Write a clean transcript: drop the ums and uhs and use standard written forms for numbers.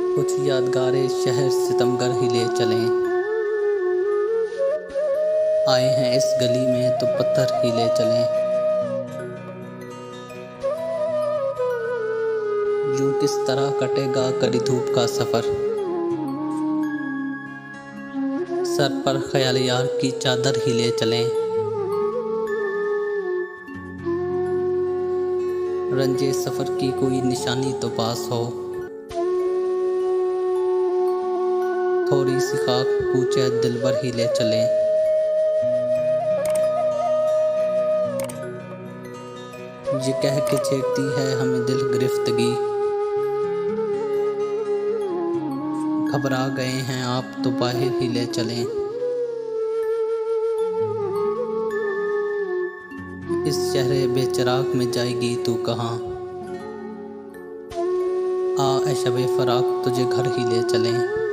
कुछ यादगारे शहर सितमगर ही ले चलें। आए हैं इस गली में तो पत्थर ही ले चलें। यूं किस तरह कटेगा कड़ी धूप का सफर। सर पर ख्याल यार की चादर ही ले चलें। रंजे सफर की कोई निशानी तो पास हो। थोड़ी सी खाक पूछे दिलबर ही ले चलें। ये कह के छेड़ती है हमें दिल गिरफ्तगी। घबरा गए हैं आप तो बाहर ही ले चलें। इस शहरे बेचराग में जाएगी तू कहाँ। आ ए शबे फराक तुझे घर ही ले चलें।